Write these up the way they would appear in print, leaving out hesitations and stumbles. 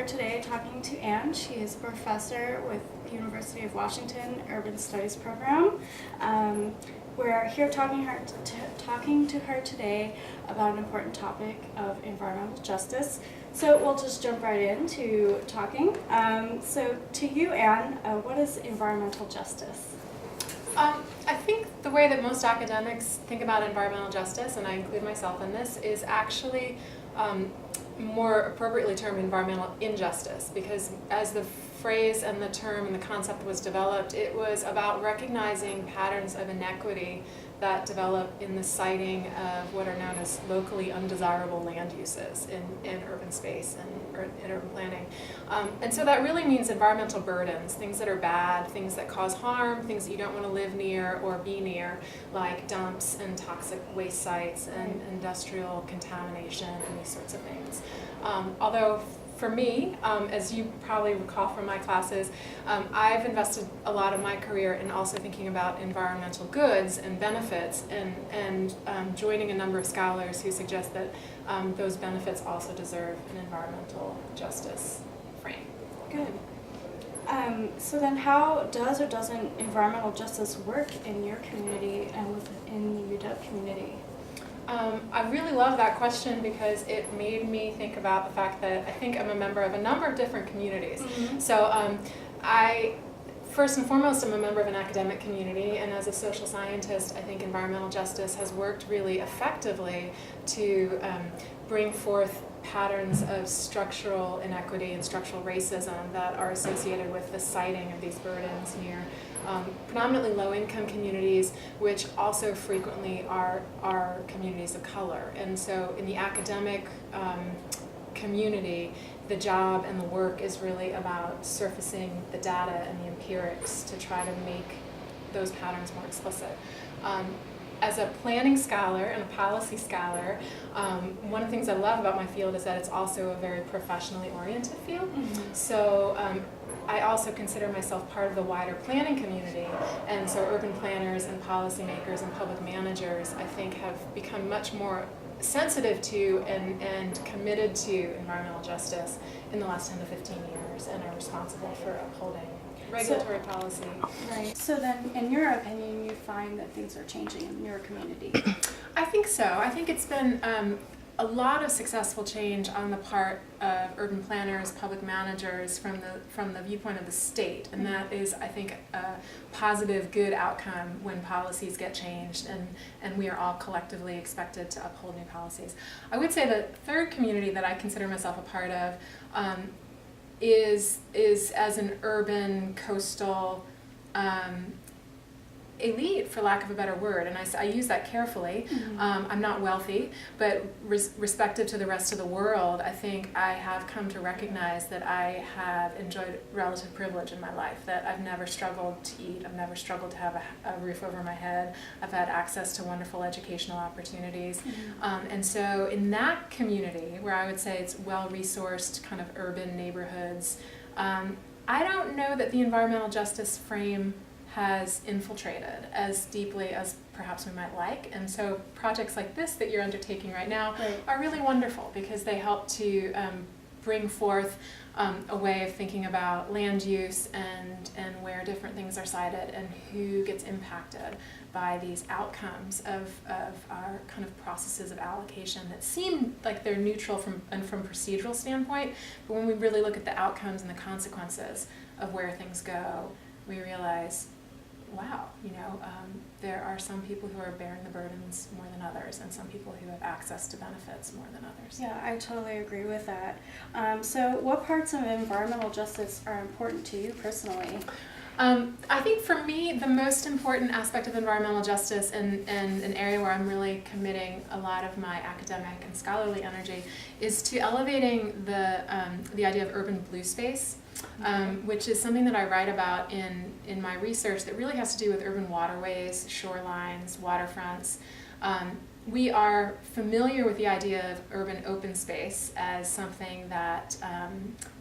today talking to Anne. She is a professor with the University of Washington Urban Studies program. We're here talking to her today about an important topic of environmental justice. So we'll just jump right into talking. So to you, Anne, what is environmental justice? I think the way that most academics think about environmental justice, and I include myself in this, is actually more appropriately termed environmental injustice, because as the phrase and the term and the concept was developed, it was about recognizing patterns of inequity that develop in the siting of what are known as locally undesirable land uses in urban space and in urban planning. And so that really means environmental burdens, things that are bad, things that cause harm, things that you don't want to live near or be near, like dumps and toxic waste sites and industrial contamination and these sorts of things. Although for me, as you probably recall from my classes, I've invested a lot of my career in also thinking about environmental goods and benefits, and joining a number of scholars who suggest that those benefits also deserve an environmental justice frame. Good. So then how does or doesn't environmental justice work in your community and within the UW community? I really love that question because it made me think about the fact that I think I'm a member of a number of different communities. Mm-hmm. So I, first and foremost, I'm a member of an academic community, and as a social scientist, I think environmental justice has worked really effectively to bring forth patterns of structural inequity and structural racism that are associated with the siting of these burdens near predominantly low-income communities, which also frequently are communities of color. And so in the academic community, the job and the work is really about surfacing the data and the empirics to try to make those patterns more explicit. As a planning scholar and a policy scholar, one of the things I love about my field is that it's also a very professionally oriented field. Mm-hmm. So I also consider myself part of the wider planning community, and so urban planners and policymakers and public managers, I think, have become much more sensitive to and committed to environmental justice in the last 10 to 15 years and are responsible for upholding regulatory policy. Right. So then, in your opinion, you find that things are changing in your community? I think so. I think it's been a lot of successful change on the part of urban planners, public managers from the viewpoint of the state, and that is, I think, a positive, good outcome when policies get changed, and we are all collectively expected to uphold new policies. I would say the third community that I consider myself a part of is as an urban coastal elite, for lack of a better word, and I use that carefully. Mm-hmm. I'm not wealthy, but respective to the rest of the world, I think I have come to recognize that I have enjoyed relative privilege in my life, that I've never struggled to eat, I've never struggled to have a roof over my head, I've had access to wonderful educational opportunities. Mm-hmm. And so in that community, where I would say it's well-resourced kind of urban neighborhoods, I don't know that the environmental justice frame has infiltrated as deeply as perhaps we might like. And so projects like this that you're undertaking right now are really wonderful because they help to bring forth a way of thinking about land use and where different things are sited and who gets impacted by these outcomes of our kind of processes of allocation that seem like they're neutral from procedural standpoint, but when we really look at the outcomes and the consequences of where things go, we realize, wow, there are some people who are bearing the burdens more than others, and some people who have access to benefits more than others. Yeah, I totally agree with that. So what parts of environmental justice are important to you personally? I think for me, the most important aspect of environmental justice and an area where I'm really committing a lot of my academic and scholarly energy is to elevating the idea of urban blue space. Which is something that I write about in my research that really has to do with urban waterways, shorelines, waterfronts. We are familiar with the idea of urban open space as something that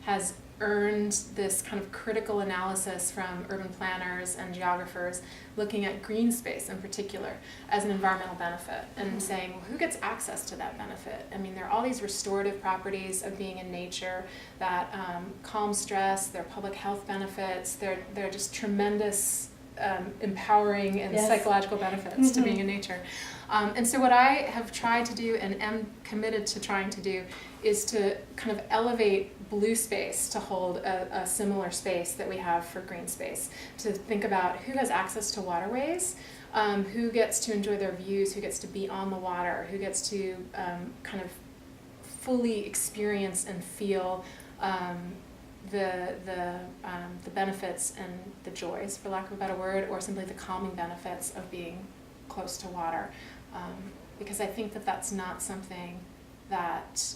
has earned this kind of critical analysis from urban planners and geographers looking at green space in particular as an environmental benefit and saying, well, who gets access to that benefit? I mean, there are all these restorative properties of being in nature that calm stress, they're public health benefits, they're just tremendous empowering and psychological benefits to being in nature. And so what I have tried to do and am committed to trying to do is to kind of elevate blue space to hold a similar space that we have for green space, to think about who has access to waterways, who gets to enjoy their views, who gets to be on the water, who gets to kind of fully experience and feel the benefits and the joys, for lack of a better word, or simply the calming benefits of being close to water. Because I think that that's not something that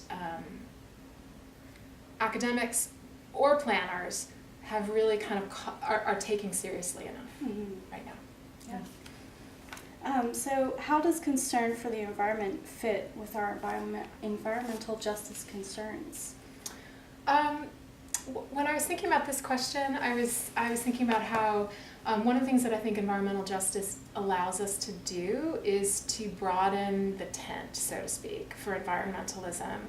academics or planners have really kind of are taking seriously enough right now. Yeah. So how does concern for the environment fit with our environmental justice concerns? When I was thinking about this question, I was thinking about how one of the things that I think environmental justice allows us to do is to broaden the tent, so to speak, for environmentalism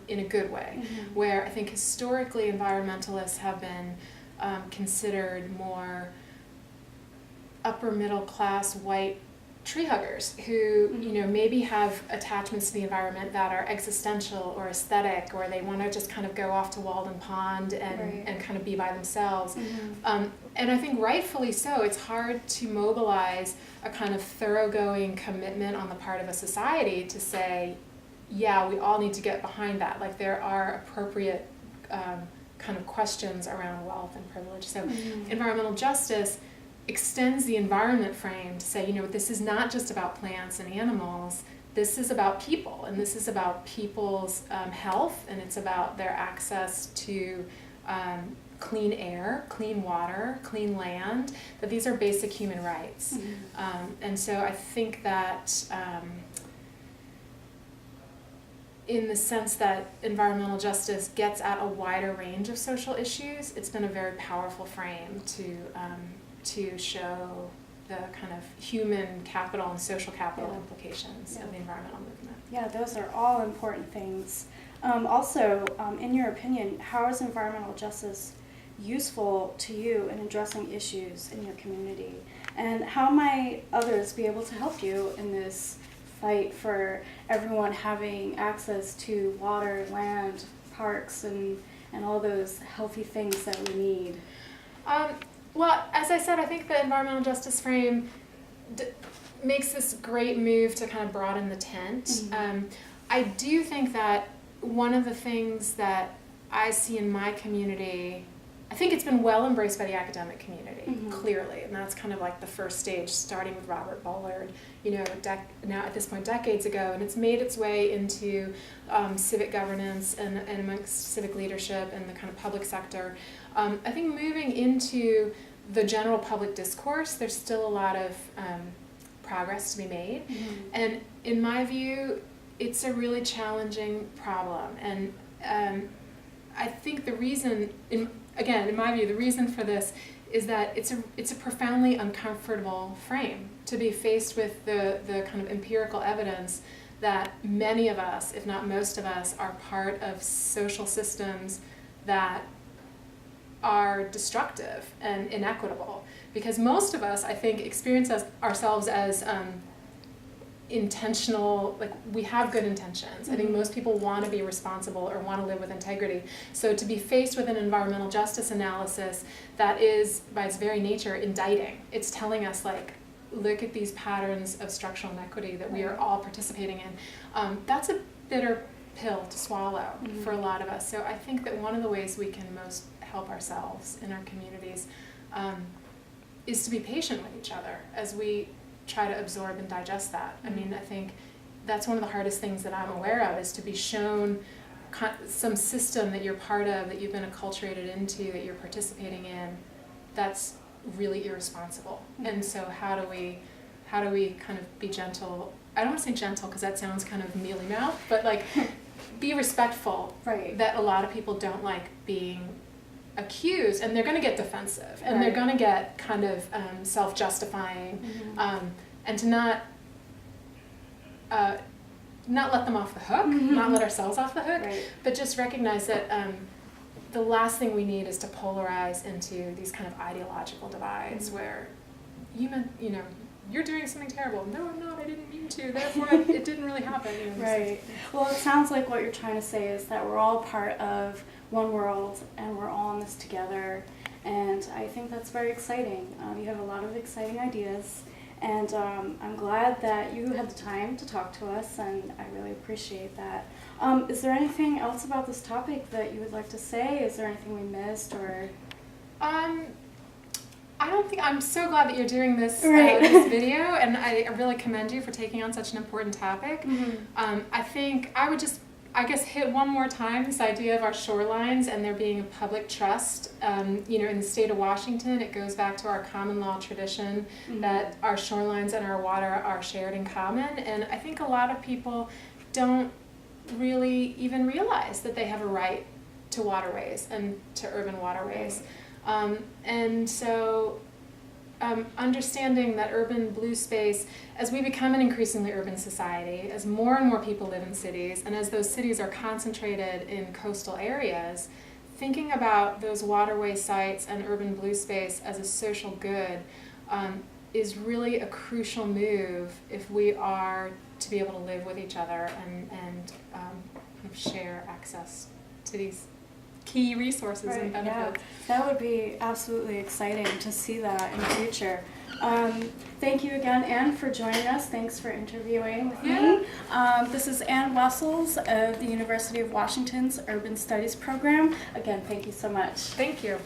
in a good way, where I think historically environmentalists have been considered more upper middle class white tree huggers who maybe have attachments to the environment that are existential or aesthetic, or they want to just kind of go off to Walden Pond and kind of be by themselves. And I think rightfully so, it's hard to mobilize a kind of thoroughgoing commitment on the part of a society to say, yeah, we all need to get behind that. Like, there are appropriate kind of questions around wealth and privilege. So environmental justice extends the environment frame to say, this is not just about plants and animals, this is about people, and this is about people's health, and it's about their access to clean air, clean water, clean land, that these are basic human rights. And so I think that in the sense that environmental justice gets at a wider range of social issues, it's been a very powerful frame to show the kind of human capital and social capital implications of the environmental movement. Yeah, those are all important things. Also, in your opinion, how is environmental justice useful to you in addressing issues in your community? And how might others be able to help you in this fight for everyone having access to water, land, parks, and all those healthy things that we need? Well, as I said, I think the environmental justice frame makes this great move to kind of broaden the tent. I do think that one of the things that I see in my community, I think it's been well embraced by the academic community, clearly, and that's kind of like the first stage, starting with Robert Bullard, now at this point decades ago, and it's made its way into civic governance and amongst civic leadership and the kind of public sector. I think moving into the general public discourse, there's still a lot of progress to be made, and in my view, it's a really challenging problem, and I think the reason, in my view, the reason for this is that it's a profoundly uncomfortable frame to be faced with the kind of empirical evidence that many of us, if not most of us, are part of social systems that are destructive and inequitable. Because most of us, I think, experience ourselves as intentional, like we have good intentions. I think most people want to be responsible or want to live with integrity. So to be faced with an environmental justice analysis that is, by its very nature, indicting, it's telling us, like, look at these patterns of structural inequity that we are all participating in. That's a bitter pill to swallow for a lot of us. So I think that one of the ways we can most help ourselves in our communities is to be patient with each other as we try to absorb and digest that. I mean, I think that's one of the hardest things that I'm aware of, is to be shown some system that you're part of, that you've been acculturated into, that you're participating in, that's really irresponsible. And so how do we kind of be gentle? I don't want to say gentle because that sounds kind of mealy-mouthed, but like be respectful, that a lot of people don't like being accused, and they're going to get defensive, and they're going to get kind of self-justifying, and to not let them off the hook, not let ourselves off the hook, but just recognize that the last thing we need is to polarize into these kind of ideological divides where you're doing something terrible. No, I'm not. I didn't mean to. Therefore, it didn't really happen. Right. Well, it sounds like what you're trying to say is that we're all part of one world, and we're all in this together. And I think that's very exciting. You have a lot of exciting ideas, and I'm glad that you had the time to talk to us, and I really appreciate that. Is there anything else about this topic that you would like to say? Is there anything we missed, or? I don't think, I'm so glad that you're doing this, this video, and I really commend you for taking on such an important topic. I think I would just, hit one more time this idea of our shorelines and there being a public trust. In the state of Washington, it goes back to our common law tradition that our shorelines and our water are shared in common, and I think a lot of people don't really even realize that they have a right to waterways and to urban waterways. And so understanding that urban blue space, as we become an increasingly urban society, as more and more people live in cities, and as those cities are concentrated in coastal areas, thinking about those waterway sites and urban blue space as a social good is really a crucial move if we are to be able to live with each other and kind of share access to these key resources and benefits. Yeah. That would be absolutely exciting to see that in the future. Thank you again, Anne, for joining us. Thanks for interviewing with me. This is Anne Wessells of the University of Washington's Urban Studies program. Again, thank you so much. Thank you.